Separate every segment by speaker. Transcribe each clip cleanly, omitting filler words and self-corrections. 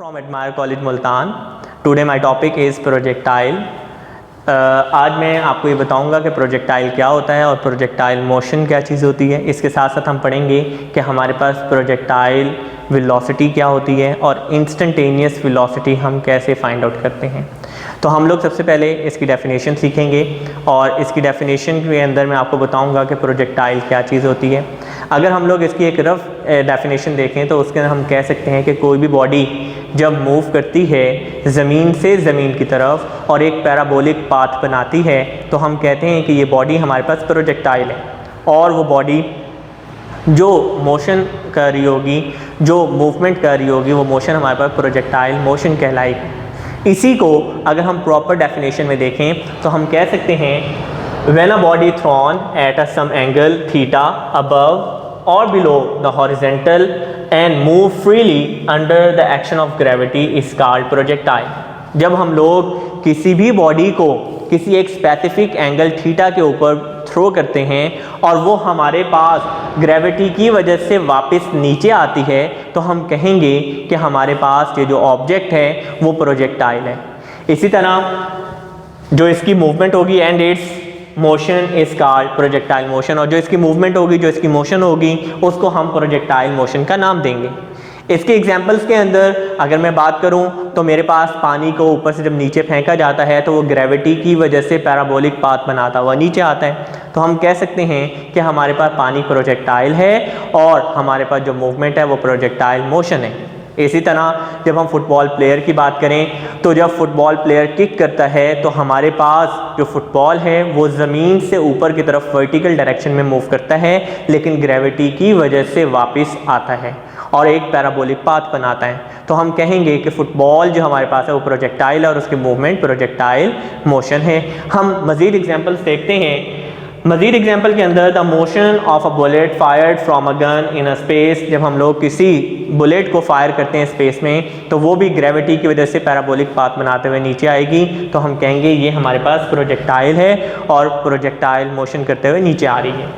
Speaker 1: from Admire College Multan. Today my topic is projectile. आज मैं आपको ये बताऊंगा कि प्रोजेक्टाइल क्या होता है और प्रोजेक्टाइल मोशन क्या चीज़ होती है। इसके साथ साथ हम पढ़ेंगे कि हमारे पास प्रोजेक्टाइल वेलोसिटी क्या होती है और इंस्टेंटेनियस वेलोसिटी हम कैसे फाइंड आउट करते हैं। तो हम लोग सबसे पहले इसकी डेफिनेशन सीखेंगे और इसकी डेफिनेशन के अंदर मैं आपको बताऊंगा कि प्रोजेक्टाइल क्या चीज़ होती है। अगर हम लोग इसकी एक रफ डेफिनेशन देखें तो उसके अंदर हम कह सकते हैं कि कोई भी बॉडी जब मूव करती है ज़मीन से ज़मीन की तरफ और एक पैराबोलिक पाथ बनाती है तो हम कहते हैं कि ये बॉडी हमारे पास प्रोजेक्टाइल है। और वो बॉडी जो मोशन कर रही होगी, जो मूवमेंट कर रही होगी, वो मोशन हमारे पास प्रोजेक्टाइल मोशन कहलाएगी। इसी को अगर हम प्रॉपर डेफिनेशन में देखें तो हम कह सकते हैं when a body thrown at a some angle theta above or below the horizontal and move freely under the action of gravity is called projectile। जब हम लोग किसी भी बॉडी को किसी एक स्पेसिफिक एंगल थीटा के ऊपर थ्रो करते हैं और वो हमारे पास ग्रेविटी की वजह से वापस नीचे आती है तो हम कहेंगे कि हमारे पास ये जो ऑब्जेक्ट है वो प्रोजेक्टाइल है। इसी तरह जो इसकी मूवमेंट होगी and it's motion is called projectile motion, और जो इसकी मूवमेंट होगी, जो इसकी मोशन होगी, उसको हम प्रोजेक्टाइल मोशन का नाम देंगे। इसके एग्जांपल्स के अंदर अगर मैं बात करूं तो मेरे पास पानी को ऊपर से जब नीचे फेंका जाता है तो वो ग्रेविटी की वजह से पैराबोलिक पाथ बनाता हुआ नीचे आता है। तो हम कह सकते हैं कि हमारे पास पानी प्रोजेक्टाइल है और हमारे पास जो मूवमेंट है वो प्रोजेक्टाइल मोशन है। इसी तरह जब हम फुटबॉल प्लेयर की बात करें तो जब फुटबॉल प्लेयर किक करता है तो हमारे पास जो फुटबॉल है वो ज़मीन से ऊपर की तरफ वर्टिकल डायरेक्शन में मूव करता है, लेकिन ग्रेविटी की वजह से वापस आता है और एक पैराबोलिक पाथ बनाता है। तो हम कहेंगे कि फुटबॉल जो हमारे पास है वो प्रोजेक्टाइल और उसकी मूवमेंट प्रोजेक्टाइल मोशन है। हम मज़ीद एग्जाम्पल्स देखते हैं। मज़ीद एग्जाम्पल के अंदर the motion of a bullet fired from a gun in a space, जब हम लोग किसी बुलेट को फायर करते हैं स्पेस में तो वो भी ग्रेविटी की वजह से पैराबोलिक पाथ बनाते हुए नीचे आएगी, तो हम कहेंगे ये हमारे पास प्रोजेक्टाइल है और प्रोजेक्टाइल मोशन करते हुए नीचे आ रही है।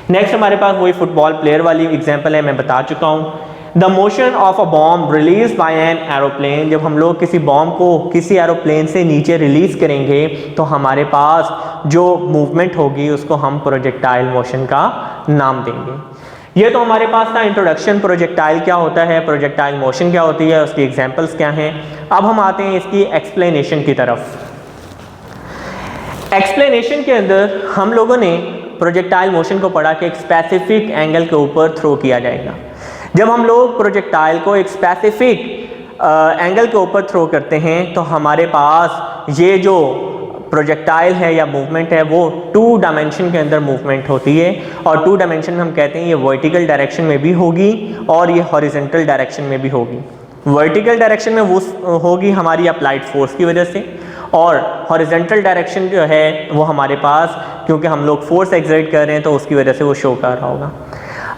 Speaker 1: नेक्स्ट हमारे पास वही फुटबॉल प्लेयर वाली एग्जाम्पल है, मैं बता चुका हूँ। The motion of a bomb release by an aeroplane, जब हम लोग किसी बॉम्ब को किसी एरोप्लेन से नीचे रिलीज करेंगे तो हमारे पास जो मूवमेंट होगी उसको हम प्रोजेक्टाइल मोशन का नाम देंगे। ये तो हमारे पास था इंट्रोडक्शन, प्रोजेक्टाइल क्या होता है, प्रोजेक्टाइल मोशन क्या होती है, उसकी एग्जांपल्स क्या हैं। अब हम आते हैं इसकी एक्सप्लेनेशन की तरफ। एक्सप्लेनेशन के अंदर हम लोगों ने प्रोजेक्टाइल मोशन को पढ़ा कि एक स्पेसिफिक एंगल के ऊपर थ्रो किया जाएगा। जब हम लोग प्रोजेक्टाइल को एक स्पेसिफिक एंगल के ऊपर थ्रो करते हैं तो हमारे पास ये जो प्रोजेक्टाइल है या मूवमेंट है वो 2 डायमेंशन के अंदर मूवमेंट होती है, और 2 डायमेंशन में हम कहते हैं ये वर्टिकल डायरेक्शन में भी होगी और ये हॉरिजॉन्टल डायरेक्शन में भी होगी। वर्टिकल डायरेक्शन में वो होगी हमारी अप्लाइड फोर्स की वजह से, और हॉरिजॉन्टल डायरेक्शन जो है वो हमारे पास क्योंकि हम लोग फोर्स एक्सर्ट कर रहे हैं तो उसकी वजह से वो शो कर रहा होगा।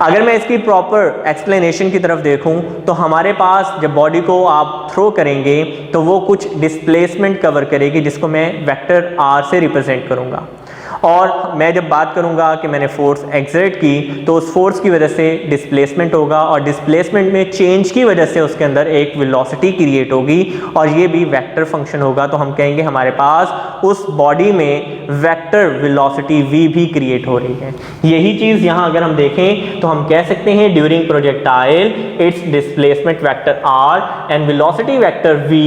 Speaker 1: अगर मैं इसकी प्रॉपर एक्सप्लेनेशन की तरफ देखूं तो हमारे पास जब बॉडी को आप थ्रो करेंगे तो वो कुछ डिस्प्लेसमेंट कवर करेगी जिसको मैं वेक्टर आर से रिप्रेजेंट करूंगा, और मैं जब बात करूंगा कि मैंने फोर्स एक्सर्ट की तो उस फोर्स की वजह से डिस्प्लेसमेंट होगा, और डिस्प्लेसमेंट में चेंज की वजह से उसके अंदर एक वेलोसिटी क्रिएट होगी और ये भी वेक्टर फंक्शन होगा। तो हम कहेंगे हमारे पास उस बॉडी में वेक्टर वेलोसिटी v भी क्रिएट हो रही है। यही चीज़ यहाँ अगर हम देखें तो हम कह सकते हैं during projectile it's displacement vector r and velocity vector v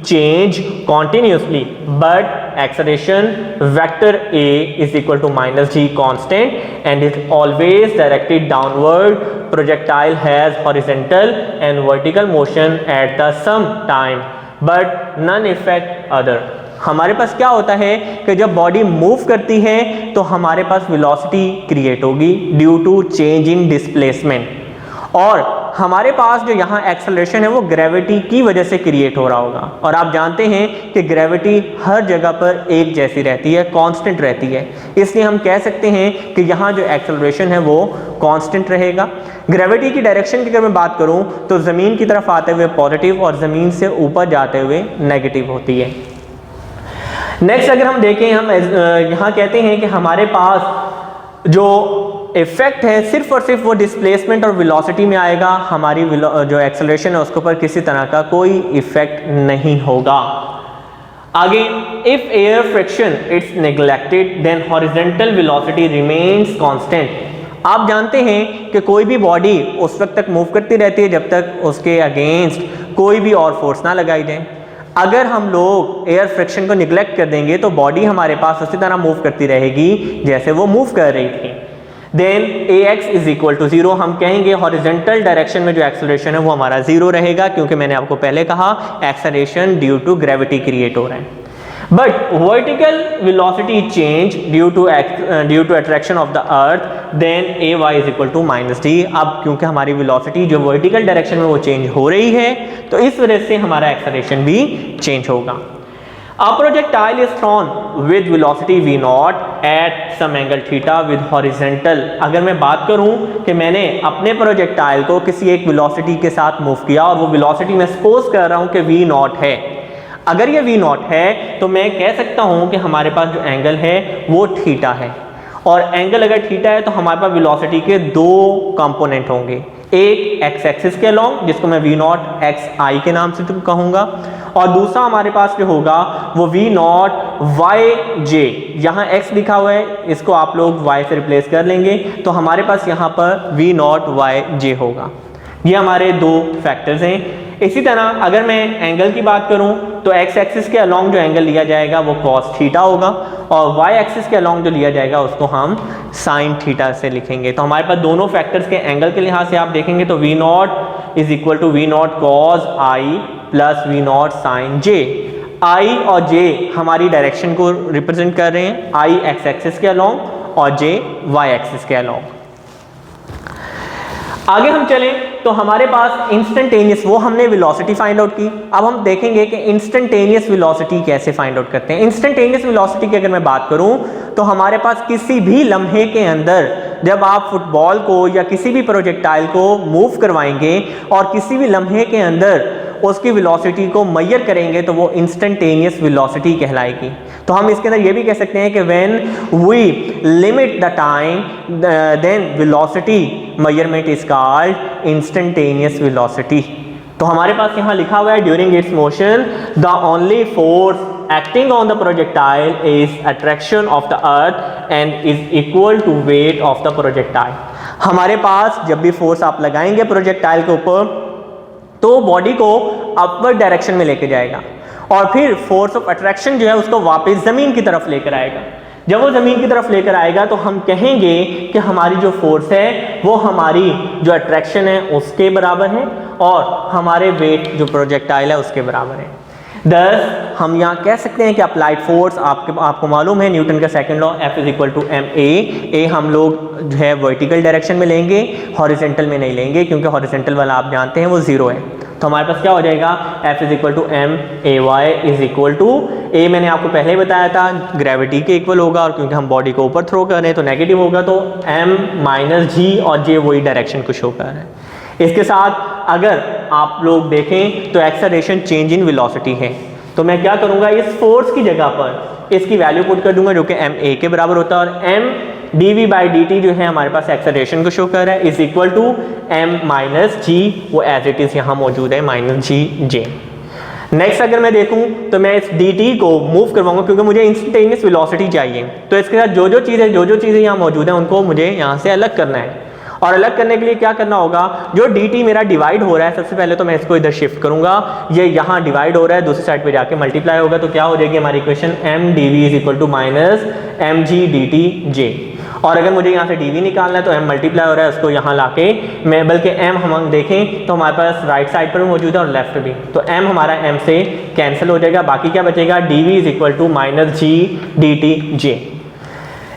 Speaker 1: change continuously but acceleration vector a is equal to minus g constant and is always directed downward. Projectile has horizontal and vertical motion at the same time but none affect other। हमारे पास क्या होता है कि जब body move करती है तो हमारे पास वेलोसिटी क्रिएट होगी due to change in displacement, और हमारे पास जो यहाँ एक्सेलरेशन है वो ग्रेविटी की वजह से क्रिएट हो रहा होगा। और आप जानते हैं कि ग्रेविटी हर जगह पर एक जैसी रहती है, कांस्टेंट रहती है, इसलिए हम कह सकते हैं कि यहाँ जो एक्सेलरेशन है वो कांस्टेंट रहेगा। ग्रेविटी की डायरेक्शन की अगर मैं बात करूँ तो ज़मीन की तरफ आते हुए पॉजिटिव और ज़मीन से ऊपर जाते हुए नेगेटिव होती है। नेक्स्ट अगर हम देखें, हम यहाँ कहते हैं कि हमारे पास जो इफेक्ट है सिर्फ और सिर्फ वो डिस्प्लेसमेंट और वेलोसिटी में आएगा, हमारी जो एक्सेलरेशन है उसके ऊपर किसी तरह का कोई इफेक्ट नहीं होगा। आगे, if air friction it's neglected then horizontal velocity remains constant. आप जानते हैं कि कोई भी बॉडी उस वक्त तक मूव करती रहती है जब तक उसके अगेंस्ट कोई भी और फोर्स ना लगाई जाए। अगर हम लोग एयर फ्रिक्शन को निगलेक्ट कर देंगे तो बॉडी हमारे पास उसी तरह मूव करती रहेगी जैसे वो मूव कर रही थी। Then ax is equal to 0, हम कहेंगे हॉरिजॉन्टल डायरेक्शन में जो एक्सेलरेशन है वो हमारा 0 रहेगा, क्योंकि मैंने आपको पहले कहा acceleration due to gravity create हो रहा है। But vertical velocity change due to attraction of the earth, then ay is equal to -d। अब क्योंकि हमारी वेलोसिटी जो वर्टिकल डायरेक्शन में वो चेंज हो रही है तो इस वजह से हमारा एक्सेलरेशन भी चेंज होगा। A projectile is thrown with velocity v0 at some angle theta with horizontal। अगर मैं बात करूं कि मैंने अपने प्रोजेक्टाइल को किसी एक वेलोसिटी के साथ मूव किया और वो वेलोसिटी मैं सपोज कर रहा हूं कि v0 है, अगर ये v0 है तो मैं कह सकता हूं कि हमारे पास जो एंगल है वो थीटा है, और एंगल अगर थीटा है तो हमारे पास वेलोसिटी के दो कंपोनेंट होंगे, एक एक्स एक्सिस के अलोंग जिसको मैं v0 xi के नाम से कहूँगा, और दूसरा हमारे पास जो होगा वो v0 yj। यहाँ x लिखा हुआ है, इसको आप लोग y से रिप्लेस कर लेंगे तो हमारे पास यहाँ पर v0 yj होगा। ये हमारे दो फैक्टर्स हैं। इसी तरह अगर मैं एंगल की बात करूं तो एक्स एक्सिस के अलोंग जो एंगल लिया जाएगा वो cos थीटा होगा, और वाई एक्सिस के अलोंग जो लिया जाएगा उसको हम साइन थीटा से लिखेंगे। तो हमारे पास दोनों फैक्टर्स के एंगल के लिहाज से आप देखेंगे तो v0 is equal to v0 cos i plus v0 sin j। i और j हमारी डायरेक्शन को रिप्रेजेंट कर रहे हैं, i एक्स एक्सिस के अलोंग और j वाई एक्सिस के अलोंग। आगे हम चलें तो हमारे पास इंस्टेंटेनियस, वो हमने वेलोसिटी फाइंड आउट की। अब हम देखेंगे कि इंस्टेंटेनियस वेलोसिटी कैसे फाइंड आउट करते हैं। इंस्टेंटेनियस वेलोसिटी की अगर मैं बात करूं तो हमारे पास किसी भी लम्हे के अंदर जब आप फुटबॉल को या किसी भी प्रोजेक्टाइल को मूव करवाएंगे और किसी भी लम्हे के अंदर उसकी वेलोसिटी को मेजर करेंगे तो वो इंस्टेंटेनियस वेलोसिटी कहलाएगी। तो हम इसके अंदर ये भी कह सकते हैं कि when we limit the time then velocity measurement is called instantaneous velocity. तो हमारे पास यहाँ लिखा हुआ है during its motion the only force acting on the projectile is attraction of the earth and is equal to weight of the projectile। हमारे पास जब भी फोर्स आप लगाएंगे प्रोजेक्टाइल के ऊपर तो बॉडी को अपवर्ड डायरेक्शन में लेके जाएगा, और फिर फोर्स ऑफ अट्रैक्शन जो है उसको वापस जमीन की तरफ लेकर आएगा। जब वो जमीन की तरफ लेकर आएगा तो हम कहेंगे कि हमारी जो फोर्स है वो हमारी जो अट्रैक्शन है उसके बराबर है और हमारे वेट जो प्रोजेक्टाइल है उसके बराबर है। दस हम यहाँ कह सकते हैं कि अप्लाइड फोर्स आपको मालूम है न्यूटन का second law F is equal to ma। हम लोग जो है वर्टिकल डायरेक्शन में लेंगे, हॉरिजॉन्टल में नहीं लेंगे, क्योंकि हॉरिजॉन्टल वाला आप जानते हैं वो 0 है। तो हमारे पास क्या हो जाएगा F is equal to ma is equal to a, मैंने आपको पहले ही बताया था ग्रेविटी के इक्वल होगा, और क्योंकि हम बॉडी को ऊपर थ्रो कर रहे हैं तो नेगेटिव होगा, तो m माइनस g और j वही डायरेक्शन को शो कर रहे हैं। इसके साथ अगर आप लोग देखें तो एक्सेलरेशन चेंज इन वेलोसिटी है, तो मैं क्या करूंगा इस फोर्स की जगह पर इसकी वैल्यू पुट कर दूंगा जो कि ma के बराबर होता है, और m dv/dt जो है हमारे पास एक्सेलरेशन को शो कर रहा है is equal to m minus g, वो एज इट इज यहाँ मौजूद है -g। नेक्स्ट अगर मैं देखूं तो मैं इस dt को मूव करवाऊंगा क्योंकि मुझे इंस्टेंटेनियस वेलोसिटी चाहिए, तो इसके साथ जो जो चीज़ें यहाँ मौजूद हैं उनको मुझे यहाँ से अलग करना है। और अलग करने के लिए क्या करना होगा, जो dt मेरा डिवाइड हो रहा है सबसे पहले तो मैं इसको इधर शिफ्ट करूंगा, ये यहाँ डिवाइड हो रहा है दूसरी साइड पे जाके मल्टीप्लाई होगा, तो क्या हो जाएगी हमारी equation m dv is equal to minus mg dt j। और अगर मुझे यहाँ से dv निकालना है तो m मल्टीप्लाई हो रहा है उसको यहाँ लाके मैं, बल्कि m हम देखें तो हमारे पास राइट साइड पर भी मौजूद है और लेफ्ट भी, तो m हमारा m से कैंसिल हो जाएगा, बाकी क्या बचेगा dv is equal to minus g dt j।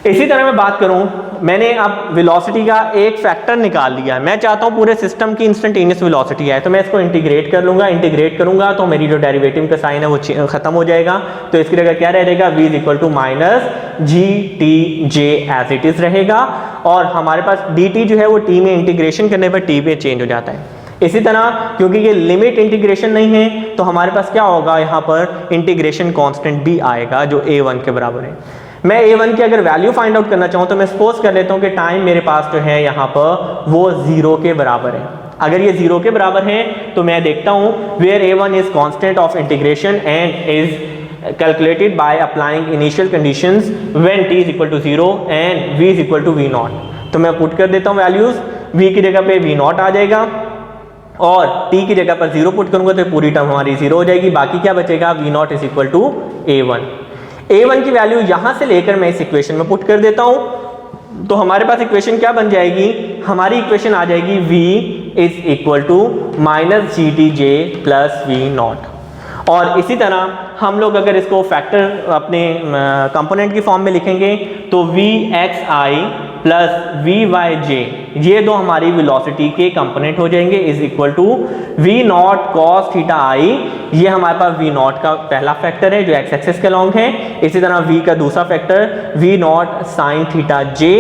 Speaker 1: इसी तरह मैं बात करूं, मैंने अब वेलोसिटी का एक फैक्टर निकाल लिया है, मैं चाहता हूं पूरे सिस्टम की इंस्टेंटेनियस वेलोसिटी है, तो मैं इसको इंटीग्रेट कर लूंगा। इंटीग्रेट करूंगा तो मेरी जो डेरिवेटिव का साइन है वो खत्म हो जाएगा, तो इसकी जगह क्या रहेगा v is equal to minus g t j as it is रहेगा, और हमारे पास dt जो है वो t में इंटीग्रेशन करने पर t पे चेंज हो जाता है। इसी तरह क्योंकि ये लिमिट इंटीग्रेशन नहीं है तो हमारे पास क्या होगा यहाँ पर इंटीग्रेशन कांस्टेंट भी आएगा जो a1 के बराबर है। मैं a1 की अगर वैल्यू फाइंड आउट करना चाहूँ तो मैं सपोज कर लेता हूँ कि टाइम मेरे पास जो है यहाँ पर वो 0 के बराबर है। अगर ये 0 के बराबर है तो मैं देखता हूँ where a1 is constant of integration and is calculated by applying initial conditions when t is equal to 0 and v is equal to v0। तो मैं पुट कर देता हूँ वैल्यूज, v की जगह पे v0 आ जाएगा और t की जगह पर 0 पुट करूंगा तो पूरी टर्म हमारी 0 हो जाएगी। बाकी क्या बचेगा, v0 is equal to a1। a1 की वैल्यू यहां से लेकर मैं इस इक्वेशन में पुट कर देता हूं तो हमारे पास इक्वेशन क्या बन जाएगी, हमारी इक्वेशन आ जाएगी v is equal to minus GTJ plus v0। और इसी तरह हम लोग अगर इसको फैक्टर अपने कंपोनेंट की फॉर्म में लिखेंगे तो vxi प्लस vyj ये दो हमारी वेलोसिटी के कंपोनेंट हो जाएंगे is equal to v0 cos theta i, ये हमारे पास v0 का पहला फैक्टर है जो x एक्सिस के अलॉन्ग है। इसी तरह v का दूसरा factor v0 sin theta j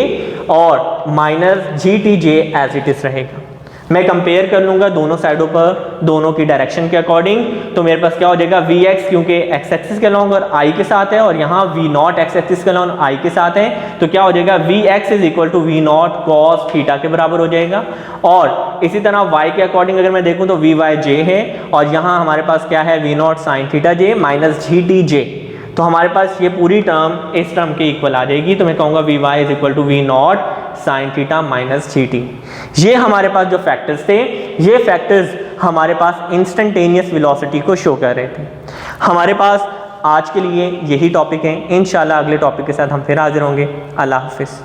Speaker 1: और minus GTJ as it is रहेगा। मैं कंपेयर कर लूंगा दोनों साइडों पर दोनों की डायरेक्शन के अकॉर्डिंग, तो मेरे पास क्या हो जाएगा vx क्योंकि x एक्सिस के अलॉन्ग और i के साथ है और यहाँ v0 x एक्सिस के अलॉन्ग i के साथ है, तो क्या हो जाएगा vx is equal to v0 cos theta के बराबर हो जाएगा। और इसी तरह y के अकॉर्डिंग अगर मैं देखूँ तो vyj है और यहाँ हमारे पास क्या है v0 sin theta j minus GTJ, तो हमारे पास ये पूरी टर्म इस टर्म के इक्वल आ जाएगी। तो मैं कहूँगा vy is equal to v0 sin theta minus GT। ये हमारे पास जो फैक्टर्स थे, ये फैक्टर्स हमारे पास इंस्टेंटेनियस वेलोसिटी को शो कर रहे थे। हमारे पास आज के लिए यही टॉपिक है, इंशाल्लाह अगले टॉपिक के साथ हम फिर हाजिर होंगे। अल्लाह हाफिज़।